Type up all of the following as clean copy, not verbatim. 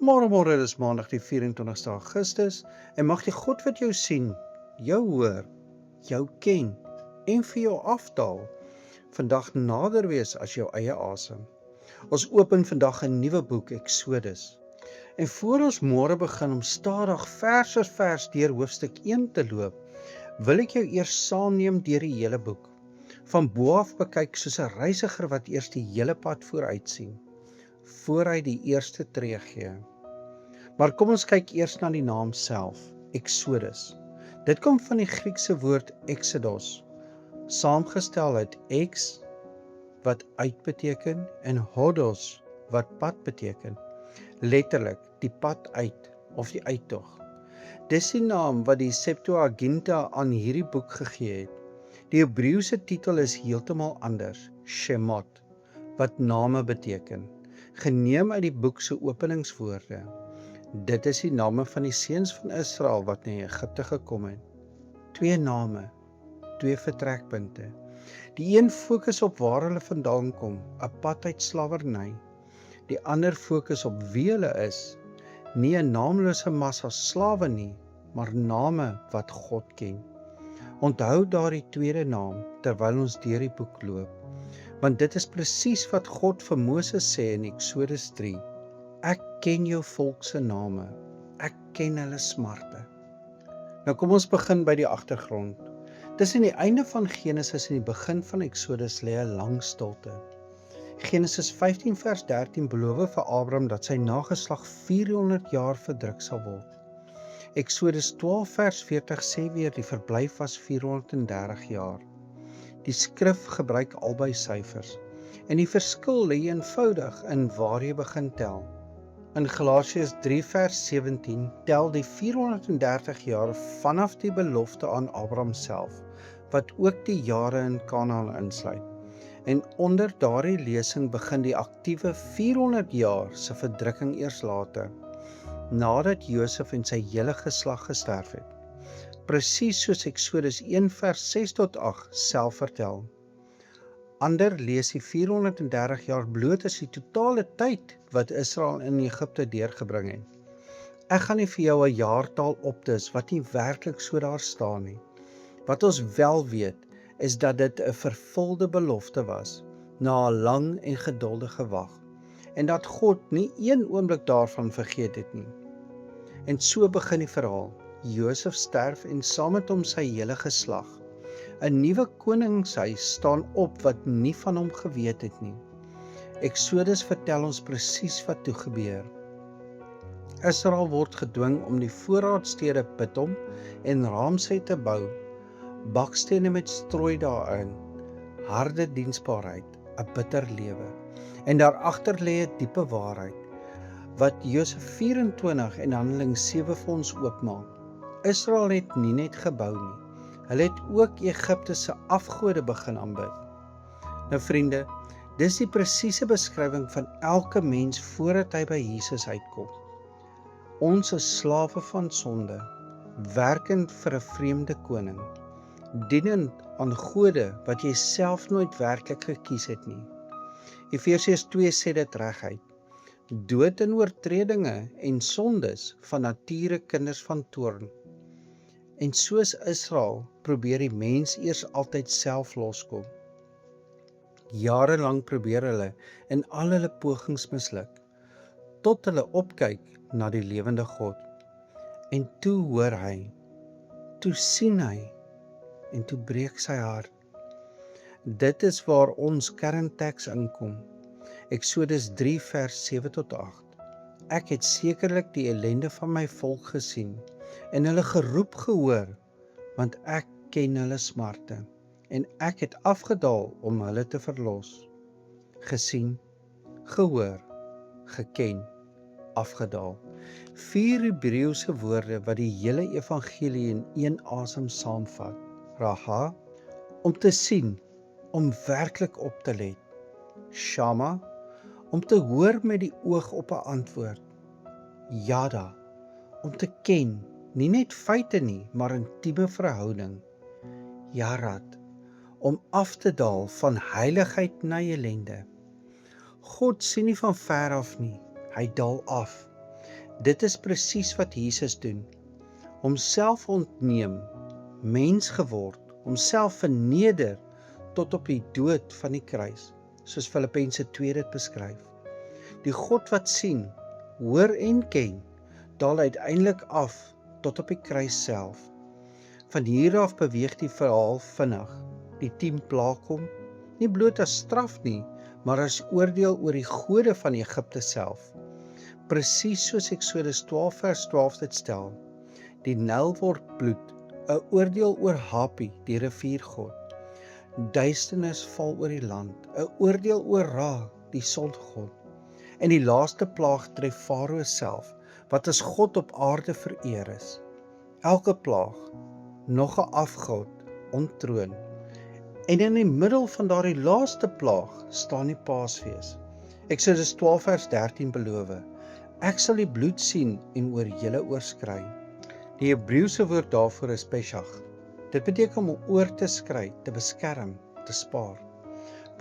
Môre, dis Maandag die 24ste Augustus en mag die God wat jou sien, jou hoor, jou ken en vir jou afdaal, vandag nader wees as jou eie asem. Ons open vandag 'n nuwe boek, Exodus. En voor ons môre begin om stadig vers vir vers deur hoofstuk 1 te loop, wil ek jou eers saamneem deur die hele boek. Van bo af bekyk soos 'n reisiger wat eers die hele pad vooruit sien, voor hy die eerste tree gee. Maar kom ons kyk eers na die naam self, Exodus. Dit kom van die Griekse woord Exodus, saamgestel uit ex, wat uit beteken, en hodos, wat pad beteken. Letterlik, die pad uit, of die uittog. Dis die naam wat die Septuaginta aan hierdie boek gegee het. Die Hebreëse titel is heeltemal anders, Shemot, wat name beteken, geneem uit die boek se openingswoorde. Dit is die name van die seuns van Israel wat na Egipte gekom het. 2 name, 2 vertrekpunte. Die een fokus op waar hulle vandaan kom, 'n pad uit slawerny. Die ander fokus op wie hulle is, nie 'n naamlose massa slawe nie, maar name wat God ken. Onthou daardie tweede naam terwyl ons deur die boek loop, want dit is presies wat God vir Moses sê in Exodus 3. Ek ken jou volk se name, ek ken hulle smarte. Nou kom ons begin by die agtergrond. Tussen die einde van Genesis en die begin van Exodus lê 'n lang stilte. Genesis 15 vers 13 beloof vir Abraham dat sy nageslag 400 jaar verdruk sal word. Exodus 12 vers 40 sê weer die verblyf was 430 jaar. Die skrif gebruik albei syfers en die verskil lê eenvoudig in waar jy begin tel. In Galasiërs 3 vers 17 tel die 430 jaar vanaf die belofte aan Abraham self, wat ook die jare in Kanaan insluit. En onder daardie lesing begin die aktiewe 400 jaar se verdrukking eers later, nadat Josef en sy hele geslag gesterf het. Presies soos Exodus 1 vers 6 tot 8 self vertel. Ander lees die 430 jaar bloot as die totale tyd wat Israel in Egipte deurgebring het. Ek gaan nie vir jou 'n jaartal opdis wat nie werklik so daar staan nie. Wat ons wel weet, is dat dit 'n vervulde belofte was, na 'n lang en geduldige wag, en dat God nie een oomblik daarvan vergeet het nie. En so begin die verhaal. Josef sterf en saam met hom sy hele geslag. 'n Nuwe koningshuis staan op wat nie van hom geweet het nie. Exodus vertel ons presies wat toe gebeur. Israel word gedwing om die voorraadstede Pithom en Ramsey te bou, bakstene met strooi daarin, harde diensbaarheid, 'n bitter lewe. En daarachter lê 'n diepe waarheid, wat Josef 24 en Handelinge 7 vir ons oopmaak. Israel het nie net gebou nie, hulle het ook Egipte se afgode begin aanbid. Nou vriende, dis die presiese beskrywing van elke mens voordat hy by Jesus uitkom. Ons is slawe van sonde, werkend vir 'n vreemde koning, dienend aan gode wat jy self nooit werklik gekies het nie. Efesiërs 2 sê dit reguit. Dood in oortredinge en sondes van nature kinders van toorn. En soos Israel probeer die mens eers altyd self loskom. Jarelang probeer hulle en al hulle pogings misluk, tot hulle opkyk na die lewende God. En toe hoor hy, toe sien hy, en toe breek sy hart. Dit is waar ons kernteks inkom. Exodus 3 vers 7 tot 8. Ek het sekerlik die ellende van my volk gesien en hulle geroep gehoor, want ek ken hulle smarte en ek het afgedaal om hulle te verlos. Gesien, gehoor, geken, afgedaal. 4 Hebreëse woorde wat die hele evangelie in een asem saamvat. Raha, om te sien, om werklik op te let. Shama, om te hoor met die oog op 'n antwoord. Yada, om te ken, nie net feite nie, maar intieme verhouding. Yarat, om af te daal van heiligheid na ellende. God sien nie van ver af nie, hy daal af. Dit is presies wat Jesus doen. Homself ontneem, mens geword, homself verneder tot op die dood van die kruis, soos Filippense 2 dit beskryf. Die God wat sien, hoor en ken, daal uiteindelik af tot op die kruis self. Van hier af beweeg die verhaal vinnig. Die 10 plaag kom, nie bloot as straf nie, maar as oordeel oor die gode van Egipte self. Presies soos Eksodus 12 vers 12 dit stel. Die Nyl word bloed, 'n oordeel oor Hapi, die riviergod. Duisternis val oor die land, 'n oordeel oor Ra, die songod. En die laaste plaag tref Farao self, wat as God op aarde vereer is. Elke plaag, nog 'n afgod, onttroon. En in die middel van daardie laaste plaag staan die Paasfees. Eksodus 12 vers 13 beloof: Ek sal die bloed sien en oor julle oorskry. Die Hebreëse woord daarvoor is Pesach. Dit beteken om oor te skry, te beskerm, te spaar.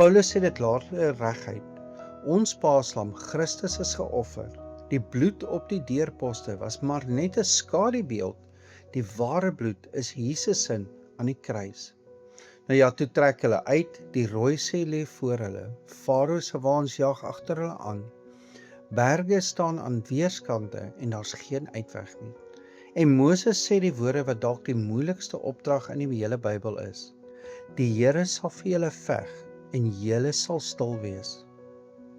Paulus sê dit later reguit. Ons Paaslam, Christus, is geoffer. Die bloed op die deurposte was maar net 'n skadubeeld. Die ware bloed is Jesus se aan die kruis. Nou ja, toe trek hulle uit, die Rooi See lê voor hulle. Farao se waans jag agter hulle aan. Berge staan aan weerskante en daar's geen uitweg nie. En Moses sê die woorde wat dalk die moeilikste opdrag in die hele Bybel is. Die Here sal vir julle veg en julle sal stil wees.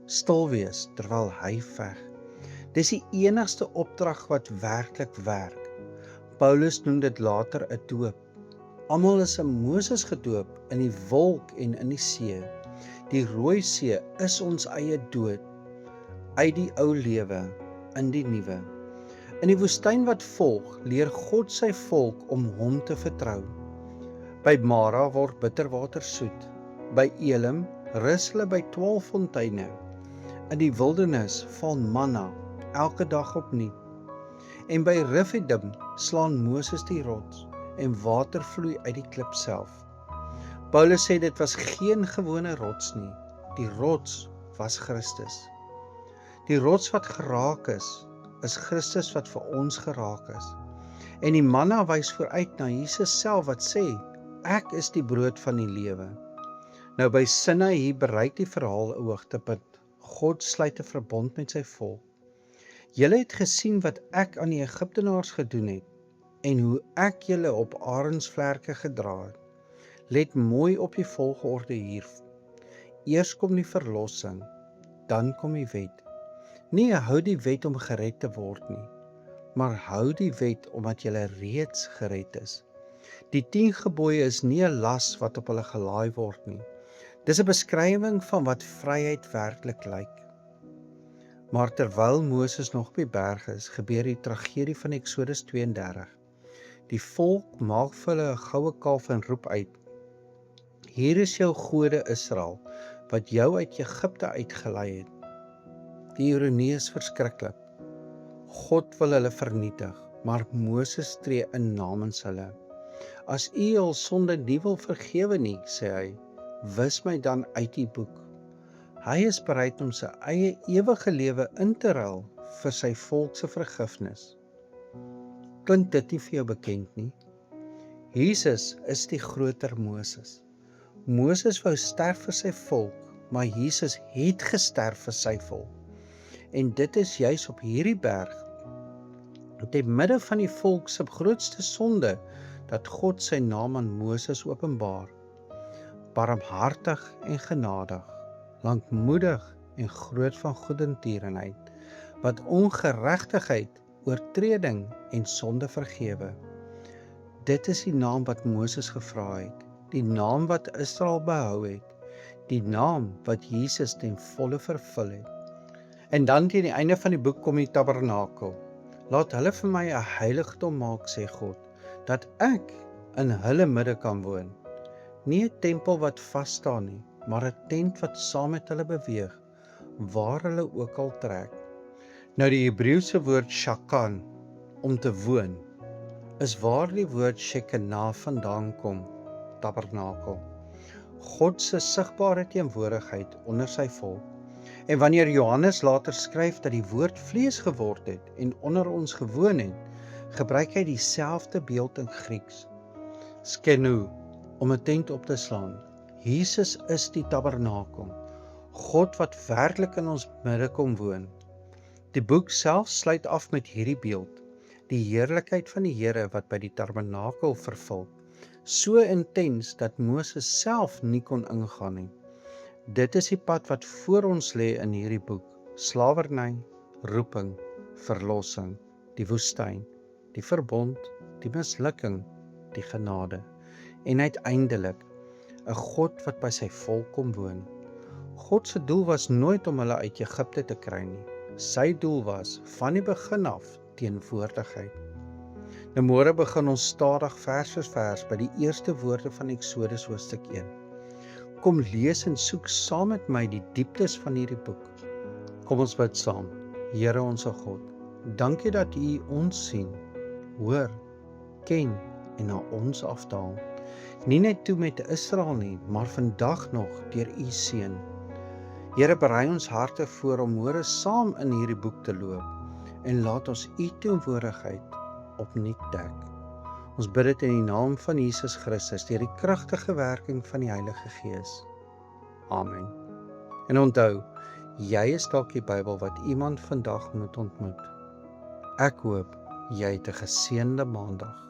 Stil wees terwyl hy veg. Dis die enigste opdrag wat werklik werk. Paulus noem dit later 'n doop. Almal is in Moses gedoop in die wolk en in die see. Die Rooi See is ons eie dood, uit die ou lewe in die nuwe. In die woestyn wat volg, leer God sy volk om hom te vertrou. By Mara word bitterwater soet. By Elim rus hulle by 12 fonteine. In die wildernis val manna elke dag opnuut. En by Refidim slaan Moses die rots en water vloei uit die klip self. Paulus sê dit was geen gewone rots nie. Die rots was Christus. Die rots wat geraak is Christus wat vir ons geraak is. En die manna wys vooruit na Jesus self wat sê, ek is die brood van die lewe. Nou by Sinaï bereik die verhaal 'n hoogtepunt. God sluit 'n verbond met sy volk. Julle het gesien wat ek aan die Egiptenaars gedoen het en hoe ek julle op arensvlerke gedra het. Let mooi op die volgorde hier. Eers kom die verlossing, dan kom die wet. Nee, hou die wet om gered te word nie, maar hou die wet omdat julle reeds gered is. Die 10 gebooie is nie 'n las wat op hulle gelaai word nie. Dis 'n beskrywing van wat vryheid werklik lyk. Maar terwyl Moses nog op die berg is, gebeur die tragedie van Eksodus 32. Die volk maak vir hulle 'n goue kalf en roep uit: Hier is jou gode Israel, wat jou uit Egipte uitgelei het. Die ironie is verskriklik. God wil hulle vernietig, maar Moses tree in namens hulle. As u hul sonde nie wil vergewe nie, sê hy, wis my dan uit die boek. Hy is bereid om sy eie ewige lewe in te ruil vir sy volk se vergifnis. Klink dit nie vir jou bekend nie? Jesus is die groter Moses. Moses wou sterf vir sy volk, maar Jesus het gesterf vir sy volk. En dit is juis op hierdie berg, te midde van die volk se grootste sonde, dat God sy naam aan Moses openbaar. Barmhartig en genadig, lankmoedig en groot van goedertierenheid, wat ongeregtigheid, oortreding en sonde vergewe. Dit is die naam wat Moses gevra het, die naam wat Israel behou het, die naam wat Jesus ten volle vervul het. En dan teen die einde van die boek kom die tabernakel. Laat hulle vir my 'n heiligdom maak, sê God, dat ek in hulle midde kan woon. Nie 'n tempel wat vas staan nie, maar 'n tent wat saam met hulle beweeg, waar hulle ook al trek. Nou die Hebreëse woord shakan, om te woon, is waar die woord Shekinah vandaan kom, tabernakel. God se sigbare teenwoordigheid onder sy volk. En wanneer Johannes later skryf dat die woord vlees geword het en onder ons gewoon het, gebruik hy dieselfde beeld in Grieks. Skenu, om 'n tent op te slaan. Jesus is die tabernakel, God wat werklik in ons midde kom woon. Die boek self sluit af met hierdie beeld, die heerlikheid van die Here wat by die tabernakel vervul, so intens dat Moses self nie kon ingaan nie. Dit is die pad wat voor ons lê in hierdie boek: slawerny, roeping, verlossing, die woestyn, die verbond, die mislukking, die genade en uiteindelik 'n God wat by sy volk kom woon. God se doel was nooit om hulle uit Egipte te kry nie. Sy doel was van die begin af teenwoordigheid. Nou môre begin ons stadig vers vir vers by die eerste woorde van Eksodus hoofstuk 1. Kom lees en soek saam met my die dieptes van hierdie boek. Kom ons bid saam. Here onsse God, dankie dat U ons sien, hoor, ken en na ons afdaal. Nie net toe met Israel nie, maar vandag nog deur U seun. Here, berei ons harte voor om môre saam in hierdie boek te loop en laat ons U teenwoordigheid opnuut dek. Ons bid dit in die naam van Jesus Christus deur die kragtige werking van die Heilige Gees. Amen. En onthou, jy is dalk die Bybel wat iemand vandag moet ontmoet. Ek hoop jy het 'n geseënde Maandag.